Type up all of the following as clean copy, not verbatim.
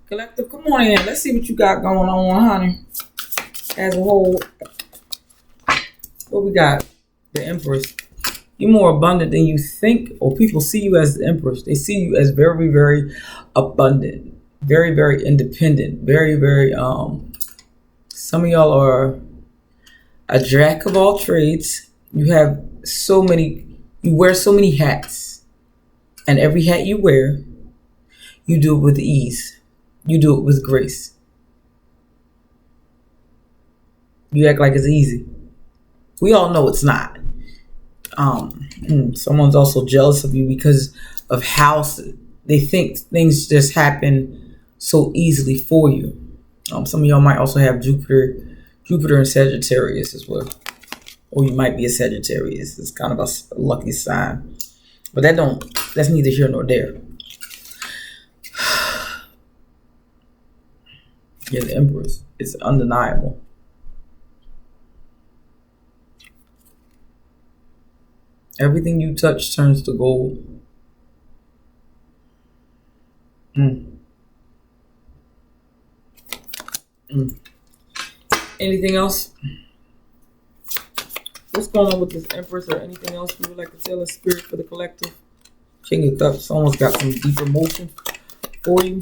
Collective, come on in. Let's see what you got going on, honey. As a whole, what we got? The Empress. You're more abundant than you think, or people see you as the Empress. They see you as very, very abundant, very, very independent, very, very. Some of y'all are a jack of all trades. You have so many. You wear so many hats, and every hat you wear, you do it with ease. You do it with grace. You act like it's easy. We all know it's not. Someone's also jealous of you because of how they think things just happen so easily for you. Some of y'all might also have Jupiter and Sagittarius as well. Or you might be a Sagittarius. It's kind of a lucky sign. But that's neither here nor there. Yeah, the Empress. It's undeniable. Everything you touch turns to gold. Anything else? What's going on with this Empress, or anything else you would like to tell us, Spirit, for the collective? King of Cups. Someone's got some deep emotion for you.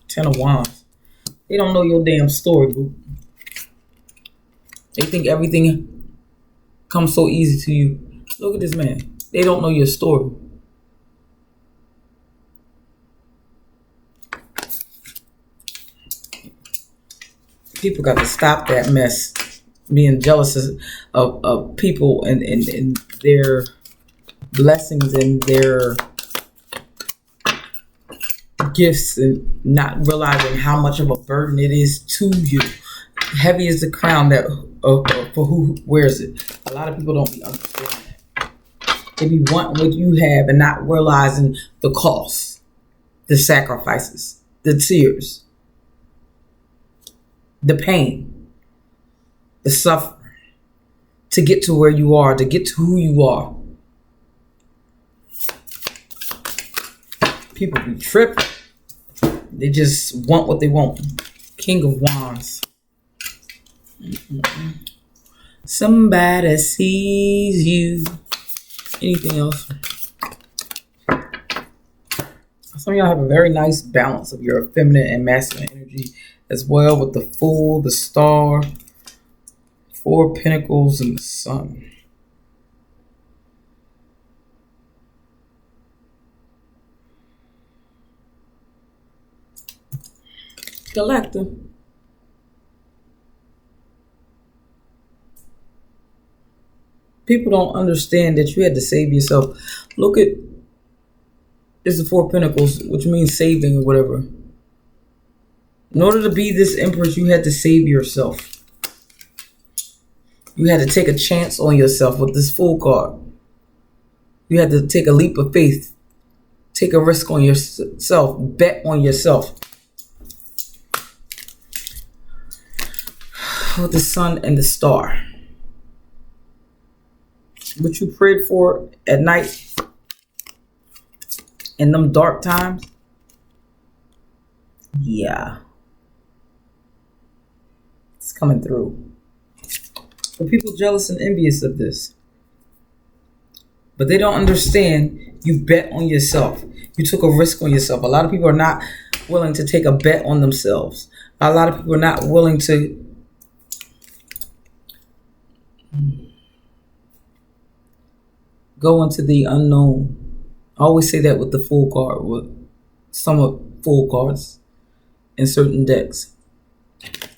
Ten of Wands. They don't know your damn story, boo. They think everything comes so easy to you. Look at this man. They don't know your story. People got to stop that mess. Being jealous of people and their blessings and their gifts, and not realizing how much of a burden it is to you. Heavy is the crown that for who wears it. A lot of people don't be understanding that. They be wanting what you have and not realizing the cost, the sacrifices, the tears, the pain, the suffering to get to where you are, to get to who you are. People be tripping. They just want what they want. King of Wands. Somebody sees you. Anything else? Some of y'all have a very nice balance of your feminine and masculine energy as well, with the Fool, the Star, Four of Pentacles, and the Sun. Collector. People don't understand that you had to save yourself. Look at this is Four of Pentacles, which means saving or whatever. In order to be this Empress, you had to save yourself. You had to take a chance on yourself with this Fool card. You had to take a leap of faith. Take a risk on yourself. Bet on yourself. With the Sun and the Star. What you prayed for at night in them dark times. Yeah. It's coming through. But people jealous and envious of this. But they don't understand you bet on yourself. You took a risk on yourself. A lot of people are not willing to take a bet on themselves. A lot of people are not willing to go into the unknown. I always say that with the Fool card, with some of Fool cards in certain decks.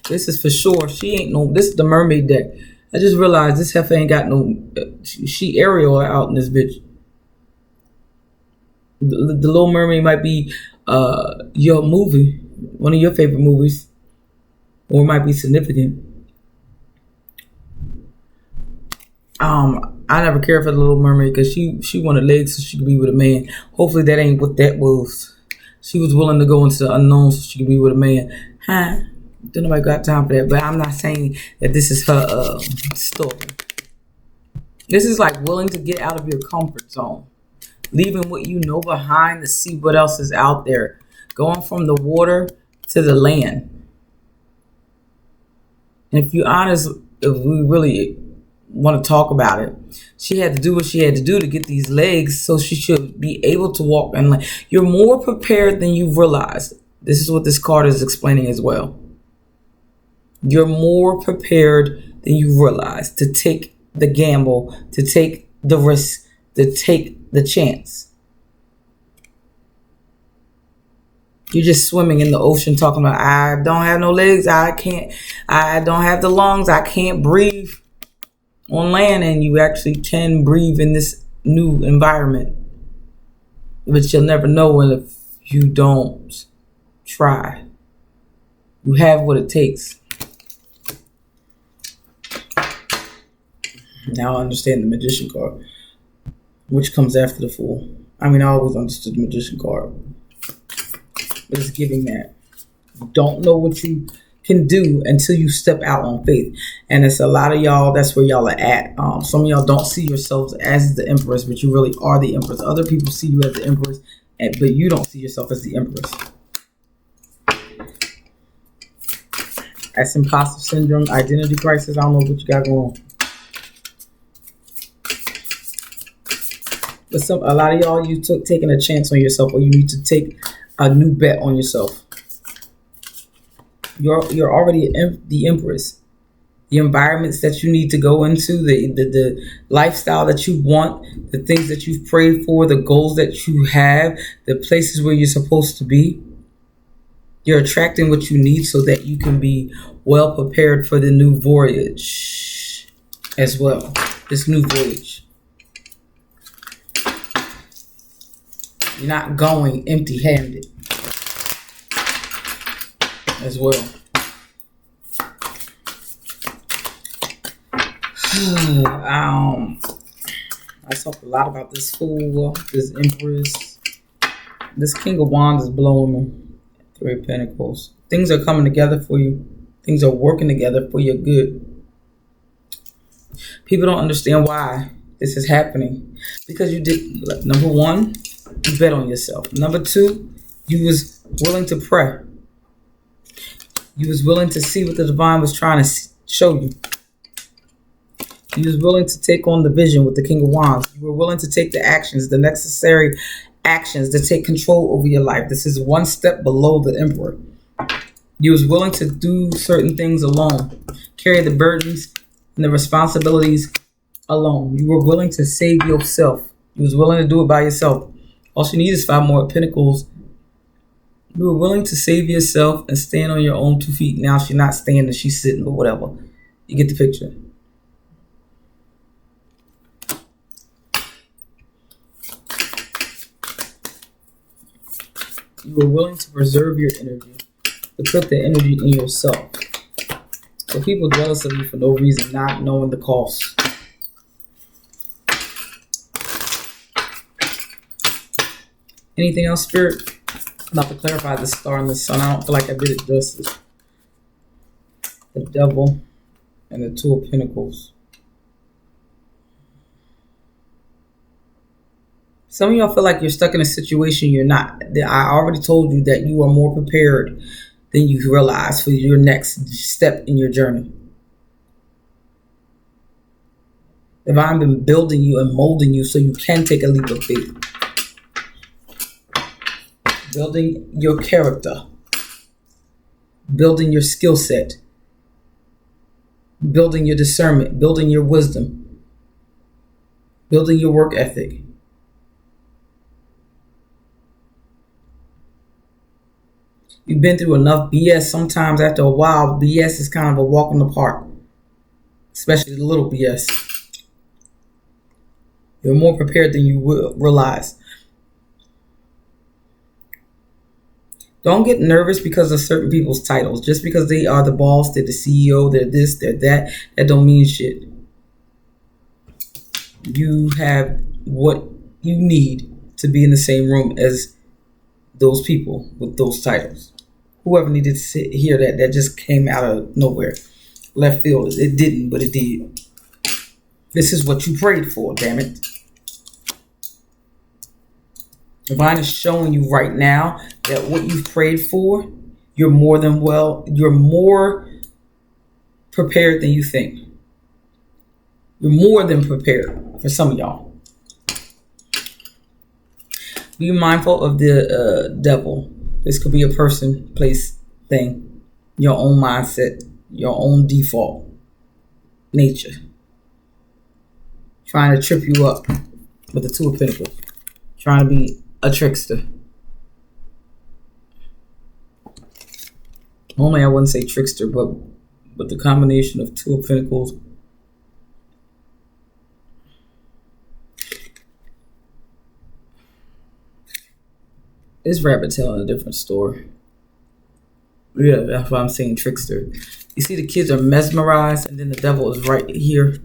This is for sure. This is the Mermaid deck. I just realized this heifer ain't got no, she Ariel out in this bitch. The Little Mermaid might be your movie, one of your favorite movies, or it might be significant. I never cared for the Little Mermaid because she wanted legs so she could be with a man. Hopefully that ain't what that was. She was willing to go into the unknown so she could be with a man. Don't nobody got time for that. But I'm not saying that this is her story. This is like willing to get out of your comfort zone. leaving what you know behind to see what else is out there, going from the water to the land. And if you're honest, if we really want to talk about it, she had to do what she had to do to get these legs so she should be able to walk and land. You're more prepared than you realize. This is what this card is explaining as well. You're more prepared than you realize to take the gamble, to take the risk, to take the chance. You're just swimming in the ocean talking about, I don't have no legs, I don't have the lungs, I can't breathe on land, and you actually can breathe in this new environment. But you'll never know if you don't try. You have what it takes. Now I understand the Magician card, which comes after the Fool. I mean, I always understood the Magician card. But it's giving that. You don't know what you can do until you step out on faith. And it's a lot of y'all, that's where y'all are at. Some of y'all don't see yourselves as the Empress, but you really are the Empress. Other people see you as the Empress, but you don't see yourself as the Empress. That's imposter syndrome, identity crisis. I don't know what you got going on. But a lot of y'all, you took taking a chance on yourself, or you need to take a new bet on yourself. You're already the Empress. The environments that you need to go into, the lifestyle that you want, the things that you've prayed for, the goals that you have, the places where you're supposed to be. You're attracting what you need so that you can be well prepared for the new voyage as well. This new voyage. You're not going empty-handed as well. I talked a lot about this Fool, this Empress. This King of Wands is blowing me. Three of Pentacles. Things are coming together for you. Things are working together for your good. People don't understand why this is happening. Because you did, number one, you bet on yourself. Number two, you was willing to pray. You was willing to see what the divine was trying to show you. You was willing to take on the vision with the King of Wands. You were willing to take the actions, the necessary actions to take control over your life. This is one step below the Emperor. You was willing to do certain things alone, carry the burdens and the responsibilities alone. You were willing to save yourself. You was willing to do it by yourself. All you need is 5 more Pentacles. You were willing to save yourself and stand on your own 2 feet. Now she's not standing, she's sitting, or whatever. You get the picture. You were willing to preserve your energy, to put the energy in yourself. So people jealous of you for no reason, not knowing the cost. Anything else, Spirit? I'm about to clarify the Star and the Sun. I don't feel like I did it justice. The Devil and the 2 of Pentacles. Some of y'all feel like you're stuck in a situation you're not. I already told you that you are more prepared than you realize for your next step in your journey. Divine been building you and molding you so you can take a leap of faith. Building your character. Building your skill set. Building your discernment. Building your wisdom. Building your work ethic. You've been through enough BS. Sometimes after a while, BS is kind of a walk in the park. Especially the little BS. You're more prepared than you will realize. Don't get nervous because of certain people's titles. Just because they are the boss, they're the CEO, they're this, they're that. That don't mean shit. You have what you need to be in the same room as those people with those titles. Whoever needed to hear that, that just came out of nowhere. Left field. It didn't, but it did. This is what you prayed for, damn it. Divine is showing you right now that what you've prayed for, you're more prepared than you think. You're more than prepared for some of y'all. Be mindful of the devil. This could be a person, place, thing, your own mindset, your own default nature. Trying to trip you up with the Two of Pentacles. Trying to be a trickster. Normally I wouldn't say trickster, but the combination of Two of Pentacles. This rabbit telling a different story. Yeah, that's why I'm saying trickster. You see the kids are mesmerized and then the devil is right here.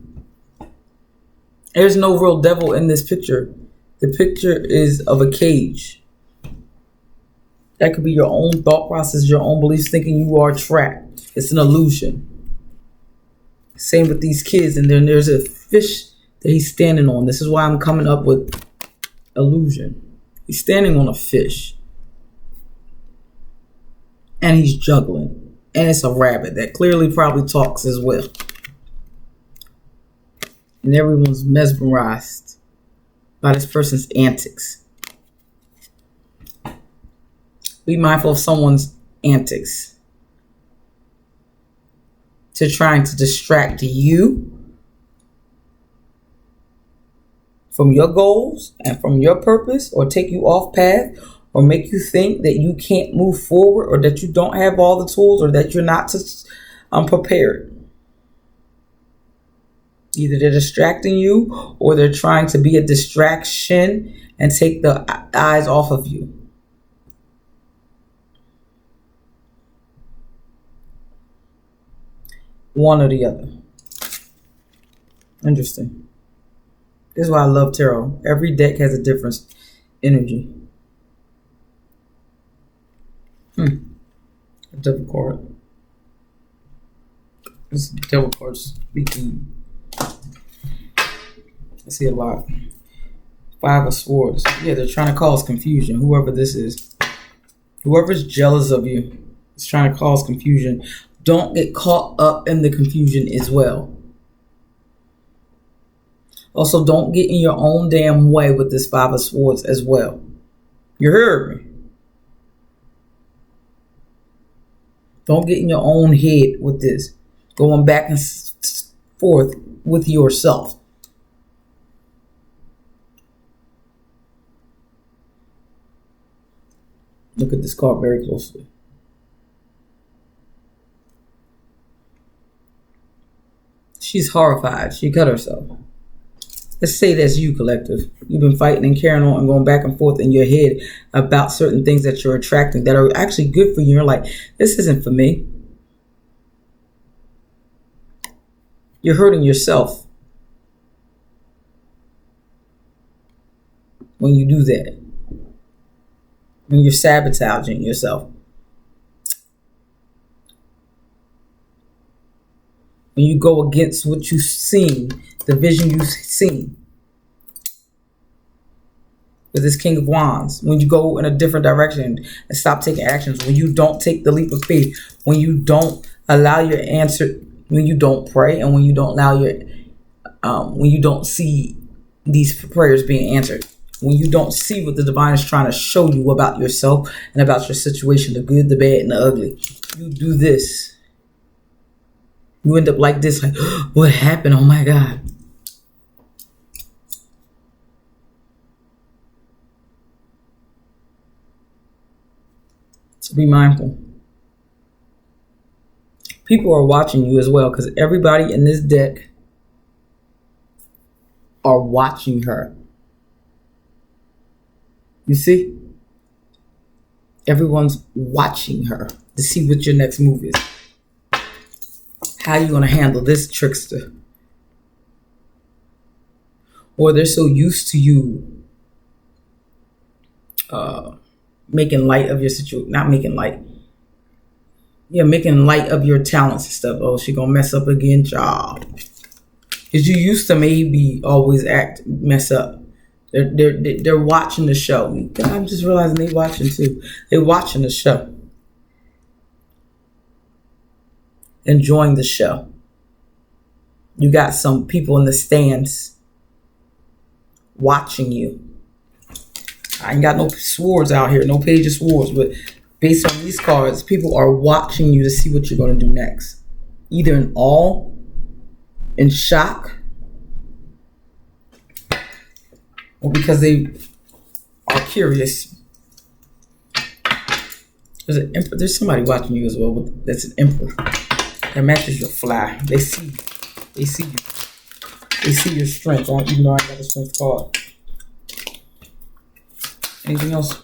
There's no real devil in this picture. The picture is of a cage. That could be your own thought process, your own beliefs, thinking you are trapped. It's an illusion. Same with these kids. And then there's a fish that he's standing on. This is why I'm coming up with illusion. He's standing on a fish. And he's juggling. And it's a rabbit that clearly probably talks as well. And everyone's mesmerized by this person's antics. Be mindful of someone's antics to trying to distract you from your goals and from your purpose, or take you off path, or make you think that you can't move forward, or that you don't have all the tools, or that you're not prepared. Either they're distracting you, or they're trying to be a distraction and take the eyes off of you. One or the other. Interesting. This is why I love tarot. Every deck has a different energy. A devil card. This devil card speaking. I see a lot. Five of Swords. Yeah, they're trying to cause confusion. Whoever this is. Whoever's jealous of you is trying to cause confusion. Don't get caught up in the confusion as well. Also, don't get in your own damn way with this Five of Swords as well. You heard me. Don't get in your own head with this. Going back and forth with yourself. Look at this card very closely. She's horrified. She cut herself. Let's say that's you, collective. You've been fighting and carrying on and going back and forth in your head about certain things that you're attracting that are actually good for you. You're like, this isn't for me. You're hurting yourself when you do that. When you're sabotaging yourself. When you go against what you've seen, the vision you've seen. With this King of Wands. When you go in a different direction and stop taking actions. When you don't take the leap of faith. When you don't allow your answer. When you don't pray. And when you don't allow your... when you don't see these prayers being answered. When you don't see what the divine is trying to show you about yourself and about your situation. The good, the bad, and the ugly. You do this. You end up like this, like, what happened? Oh my God. So be mindful. People are watching you as well, because everybody in this deck are watching her. You see? Everyone's watching her to see what your next move is. How are you going to handle this trickster? Or they're so used to you making light of your situation. Not making light. Yeah, making light of your talents and stuff. Oh, she going to mess up again, y'all. Because you used to maybe always mess up. They're watching the show. I'm just realizing they watching too. They're watching the show, enjoying the show. You got some people in the stands watching you. I ain't got no swords out here, no page of swords, but based on these cards, people are watching you to see what you're going to do next. Either in awe, in shock, or because they are curious. There's somebody watching you as well, but that's an emperor. That matches your fly. They see you. They see your strength, even though I got a strength card. Anything else?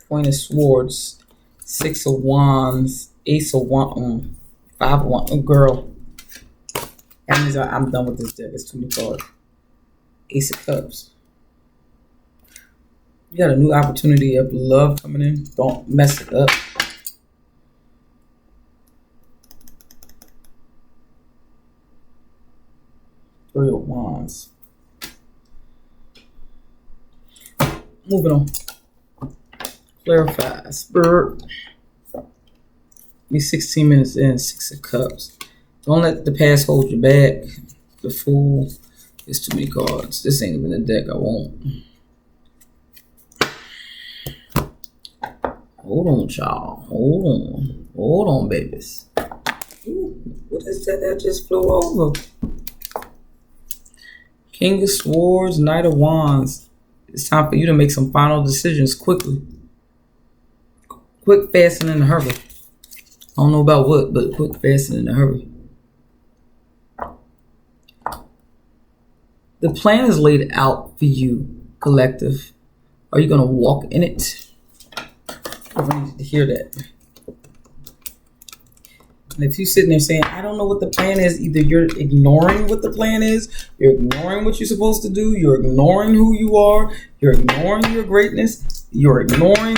Queen of Swords, Six of Wands, Ace of Wands, Five of Wands. Girl, that means I'm done with this deck. It's too many cards. Ace of Cups. You got a new opportunity of love coming in. Don't mess it up. Three of Wands. Moving on. Clarify. Spirit. Be 16 minutes in. Six of Cups. Don't let the past hold you back. The Fool. It's too many cards. This ain't even a deck I want. Hold on, y'all. Hold on, babies. Ooh, what is that that just flew over? King of Swords, Knight of Wands. It's time for you to make some final decisions quickly. Quick, fast, and in a hurry. I don't know about what, but quick, fast, and in a hurry. The plan is laid out for you, collective. Are you going to walk in it? I need to hear that. And if you're sitting there saying, I don't know what the plan is, either you're ignoring what the plan is, you're ignoring what you're supposed to do, you're ignoring who you are, you're ignoring your greatness, you're ignoring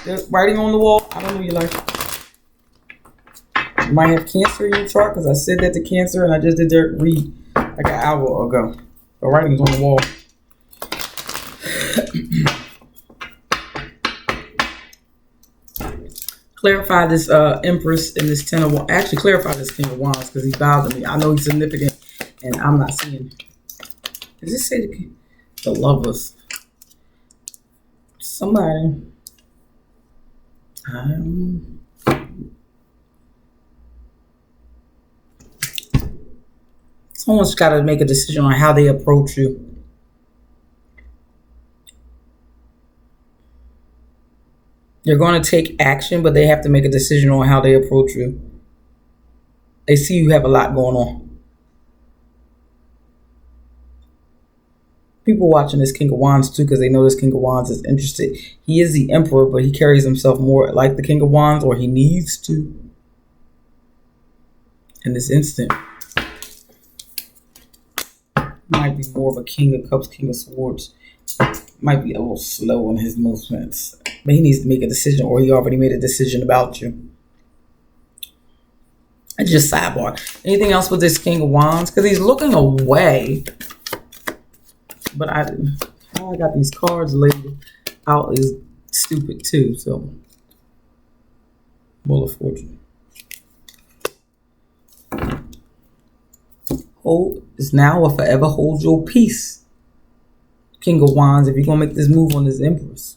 the writing on the wall. I don't know your life. You might have Cancer in your chart, because I said that to Cancer and I just did their read like an hour ago. The writing's on the wall. Clarify this Empress and this Ten of Wands. Actually, clarify this King of Wands because he bowed to me. I know he's significant, and I'm not seeing. Does this say the Lovers? Somebody. Someone's got to make a decision on how they approach you. They're going to take action, but they have to make a decision on how they approach you. They see you have a lot going on. People watching this King of Wands too, because they know this King of Wands is interested. He is the Emperor, but he carries himself more like the King of Wands, or he needs to. In this instant, might be more of a King of Cups, King of Swords. Might be a little slow in his movements. But he needs to make a decision, or he already made a decision about you. And just sidebar. Anything else with this King of Wands? Because he's looking away. But how I got these cards laid out is stupid too. So, Wheel of Fortune. Hold is now or forever hold your peace. King of Wands, if you're going to make this move on this Empress.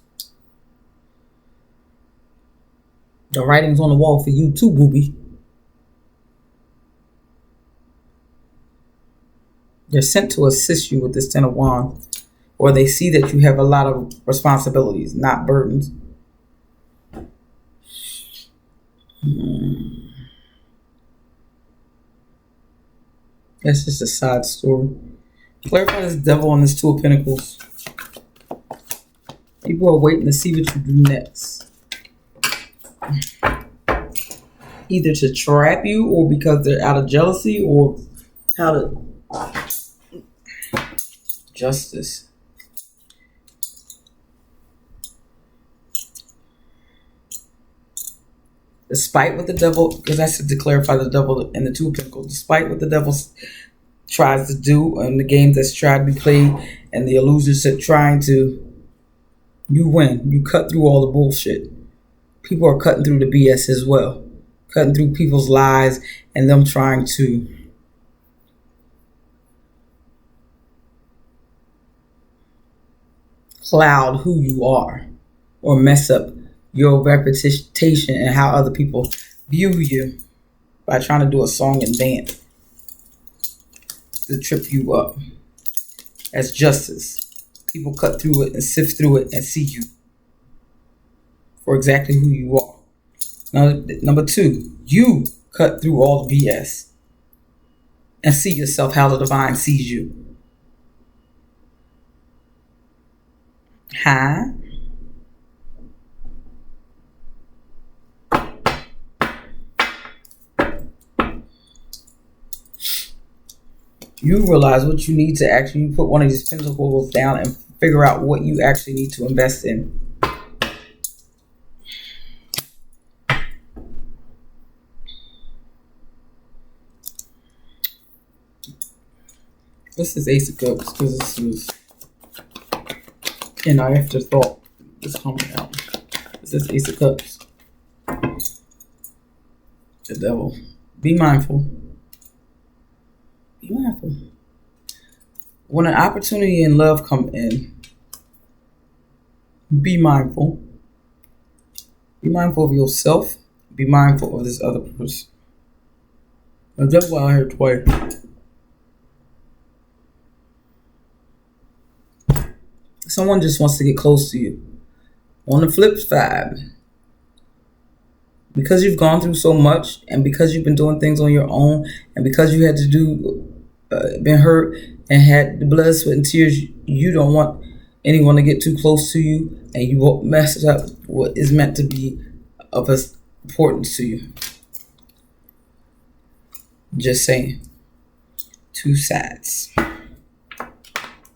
The writing's on the wall for you too, booby. They're sent to assist you with this Ten of Wands. Or they see that you have a lot of responsibilities, not burdens. That's just a side story. Clarify this Devil and this Two of Pentacles. People are waiting to see what you do next. Either to trap you, or because they're out of jealousy, or how to... Justice. Despite what the devil, because that's to clarify the devil and the two of pentacles, despite what the devil tries to do and the games that's tried to be played and the illusions that trying to, you win. You cut through all the bullshit. People are cutting through the BS as well. Cutting through people's lies and them trying to cloud who you are or mess up your reputation and how other people view you by trying to do a song and dance to trip you up as justice. People cut through it and sift through it and see you for exactly who you are. Now, number two, you cut through all the BS and see yourself how the divine sees you. Huh? You realize what you need to actually put one of these pentacles down and figure out what you actually need to invest in. This is Ace of Cups because this was in our afterthought. This coming out. This is Ace of Cups. The devil. Be mindful. Be mindful. When an opportunity and love come in, be mindful. Be mindful of yourself. Be mindful of this other person. The devil out here twice. Someone just wants to get close to you. On the flip side, because you've gone through so much and because you've been doing things on your own and because you had to been hurt and had the blood, sweat, and tears, you don't want anyone to get too close to you and you won't mess up what is meant to be of importance to you. Just saying. Two sides.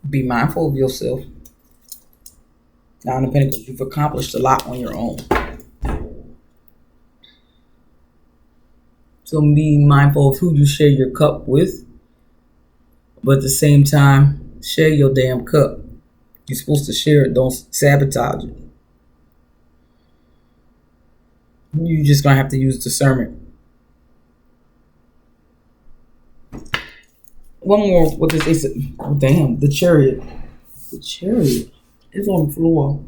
Be mindful of yourself. Nine of Pentacles, you've accomplished a lot on your own. So be mindful of who you share your cup with. But at the same time, share your damn cup. You're supposed to share it. Don't sabotage it. You're just going to have to use discernment. One more with this ace. Oh, damn, the Chariot. The Chariot. It's on the floor.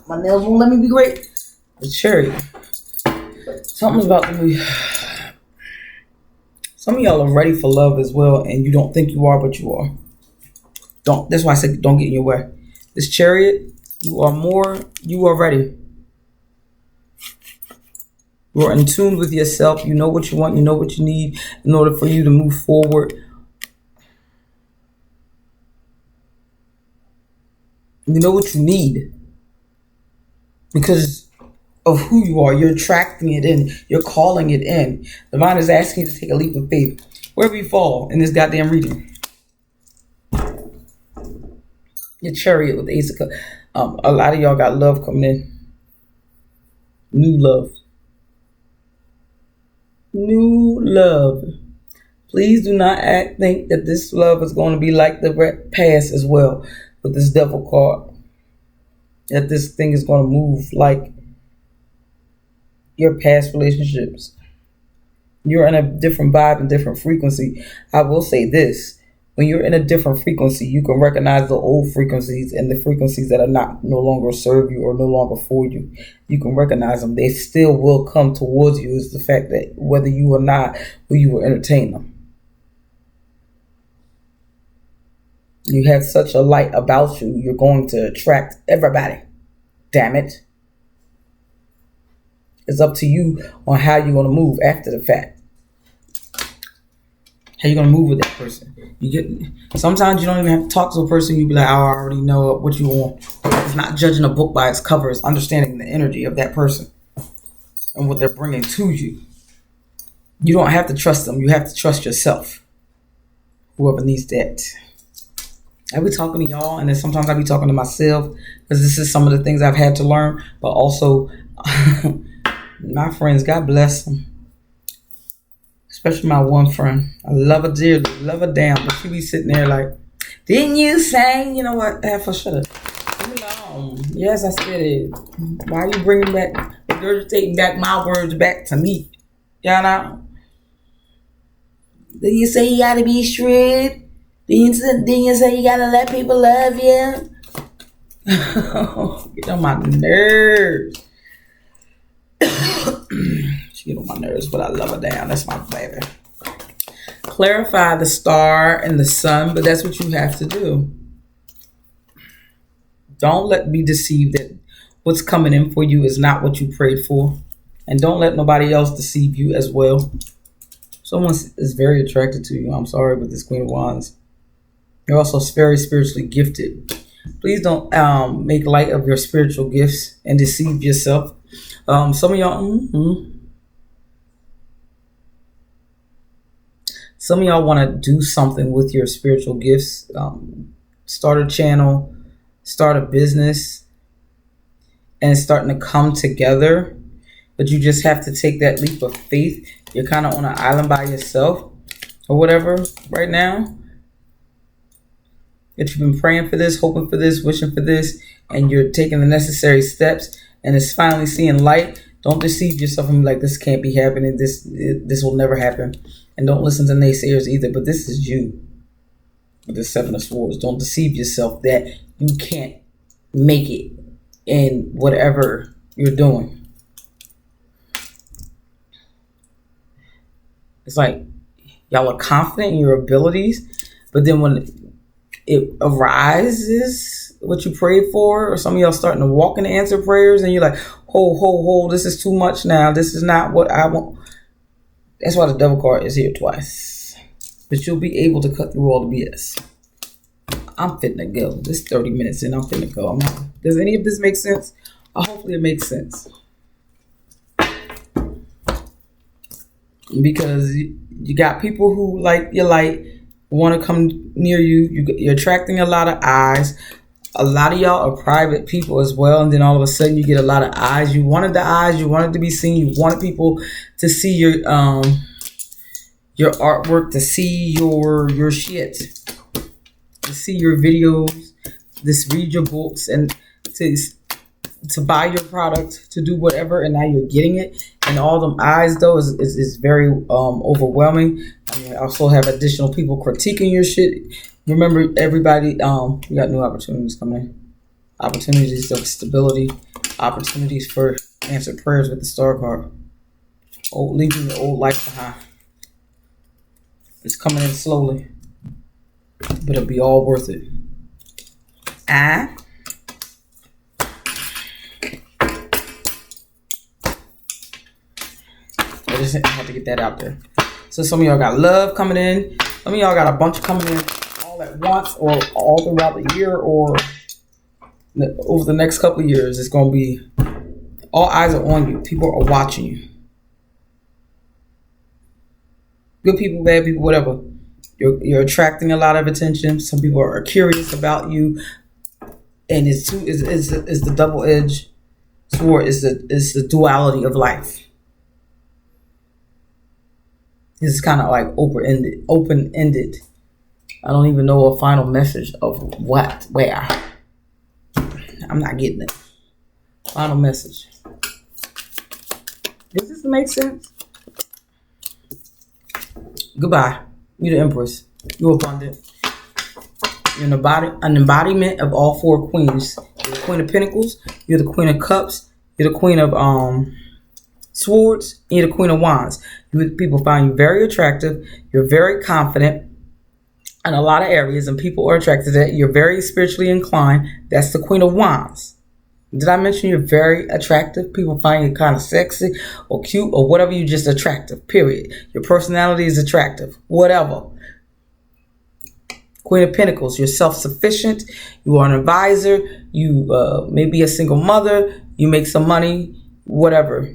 My nails won't let me be great. The Chariot. Something's about to be. Some of y'all are ready for love as well, and you don't think you are, but you are. Don't. That's why I said don't get in your way. This Chariot, you are ready. You're in tune with yourself. You know what you want. You know what you need in order for you to move forward. You know what you need because of who you are. You're attracting it in. You're calling it in. Divine is asking you to take a leap of faith. Wherever you fall in this goddamn reading. Your Chariot with the Ace of Cups. A lot of y'all got love coming in. New love. New love. Please do not think that this love is going to be like the past as well. With this devil card, that this thing is going to move like your past relationships. You're in a different vibe and different frequency. I will say this. When you're in a different frequency, you can recognize the old frequencies and the frequencies that are no longer serve you or no longer for you. You can recognize them. They still will come towards you. It's the fact that whether you or not, will you will entertain them. You have such a light about you, you're going to attract everybody. Damn it. It's up to you on how you're going to move after the fact. How you going to move with that person. Sometimes you don't even have to talk to a person. You be like, oh, I already know what you want. It's not judging a book by its cover. It's understanding the energy of that person and what they're bringing to you. You don't have to trust them. You have to trust yourself. Whoever needs that. I be talking to y'all, and then sometimes I be talking to myself because this is some of the things I've had to learn. But also, my friends, God bless them. Especially my one friend. I love her dearly, love her down, but she be sitting there like, didn't you say? You know what? Half a shut up. Leave me alone. Yes, I said it. Why are you bringing back, regurgitating back my words back to me? Y'all know? Didn't you say you gotta be straight? Didn't you say you gotta let people love you? Get on my nerves. She get on my nerves, but I love her down. That's my baby. Clarify the star and the sun, but that's what you have to do. Don't be deceived that what's coming in for you is not what you prayed for. And don't let nobody else deceive you as well. Someone is very attracted to you. I'm sorry, with this Queen of Wands. You're also very spiritually gifted. Please don't make light of your spiritual gifts and deceive yourself. Some of y'all want to do something with your spiritual gifts. Start a channel, start a business, and it's starting to come together. But you just have to take that leap of faith. You're kind of on an island by yourself or whatever right now. That you've been praying for this, hoping for this, wishing for this, and you're taking the necessary steps, and it's finally seeing light. Don't deceive yourself and be like, this can't be happening. This will never happen. And don't listen to naysayers either. But this is you. With the Seven of Swords. Don't deceive yourself that you can't make it in whatever you're doing. It's like y'all are confident in your abilities, but then when it arises, what you prayed for, or some of y'all starting to walk in the answer prayers, and you're like, hold, this is too much now. This is not what I want. That's why the devil card is here twice. But you'll be able to cut through all the BS. I'm fitting to go. This 30 minutes in, I'm fitting to go. Does any of this make sense? Hopefully it makes sense. Because you got people who like your light, want to come near you. You're attracting a lot of eyes. A lot of y'all are private people as well, and then all of a sudden you get a lot of eyes. You wanted the eyes. You wanted to be seen. You wanted people to see your artwork, to see your shit, to see your videos, to read your books, and to buy your product, to do whatever, and now you're getting it. And all them eyes, though, is very overwhelming. I also have additional people critiquing your shit. Remember, everybody, we got new opportunities coming in. Opportunities of stability. Opportunities for answered prayers with the star card. Leaving the old life behind. It's coming in slowly. But it'll be all worth it. I just had to get that out there. So some of y'all got love coming in. Some of y'all got a bunch coming in all at once, or all throughout the year, or over the next couple of years. It's going to be, all eyes are on you. People are watching you. Good people, bad people, whatever. You're attracting a lot of attention. Some people are curious about you, and it's the double-edged sword. Is the duality of life. This is kind of like open-ended. I don't even know a final message of what, where. I'm not getting it. Final message. Does this make sense? Goodbye. You're the Empress. You're abundant. You're an embodiment of all four queens. You're the Queen of Pentacles. You're the Queen of Cups. You're the Queen of Swords. And you're the Queen of Wands. People find you very attractive. You're very confident in a lot of areas, and people are attracted to that. You're very spiritually inclined. That's the Queen of Wands. Did I mention you're very attractive? People find you kind of sexy or cute or whatever. You're just attractive, period. Your personality is attractive, whatever. Queen of Pentacles, you're self-sufficient. You are an advisor. You may be a single mother. You make some money, whatever.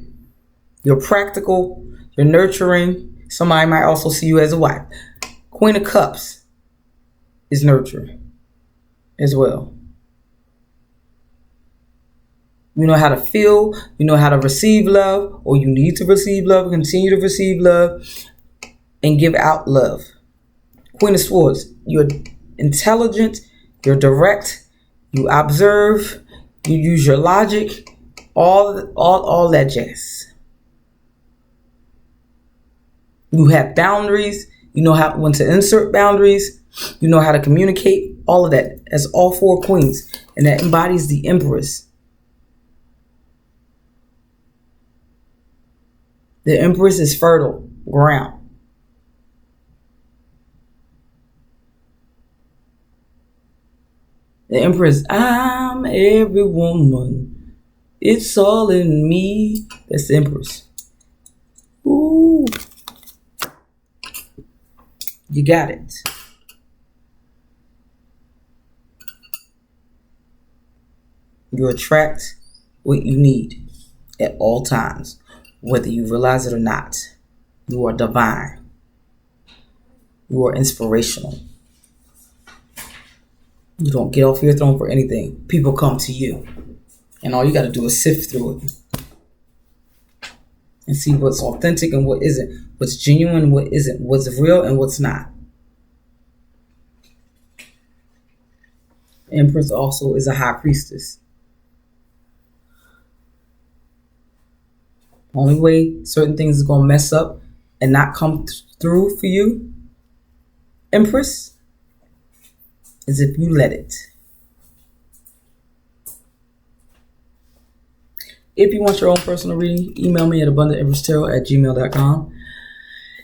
You're practical. You're nurturing. Somebody might also see you as a wife. Queen of Cups is nurturing. as well. You know how to feel, you know how to receive love, or you need to receive love, continue to receive love, and give out love. Queen of Swords, you're intelligent, you're direct, you observe, you use your logic, all that jazz. You have boundaries, you know how when to insert boundaries, you know how to communicate, all of that. That's all 4 queens, and that embodies the Empress. The Empress is fertile ground. The Empress, I'm every woman. It's all in me. That's the Empress. Ooh. You got it. You attract what you need at all times, whether you realize it or not. You are divine. You are inspirational. You don't get off your throne for anything. People come to you. And all you got to do is sift through it. And see what's authentic and what isn't. What's genuine and what isn't. What's real and what's not. Empress also is a high priestess. Only way certain things is going to mess up and not come through for you, Empress, is if you let it. If you want your own personal reading, email me at abundantempresstarot@gmail.com.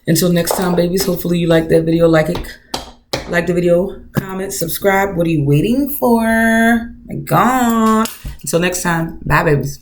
Until next time, babies, hopefully you like that video. Like the video, comment, subscribe. What are you waiting for? My God. Until next time, bye, babies.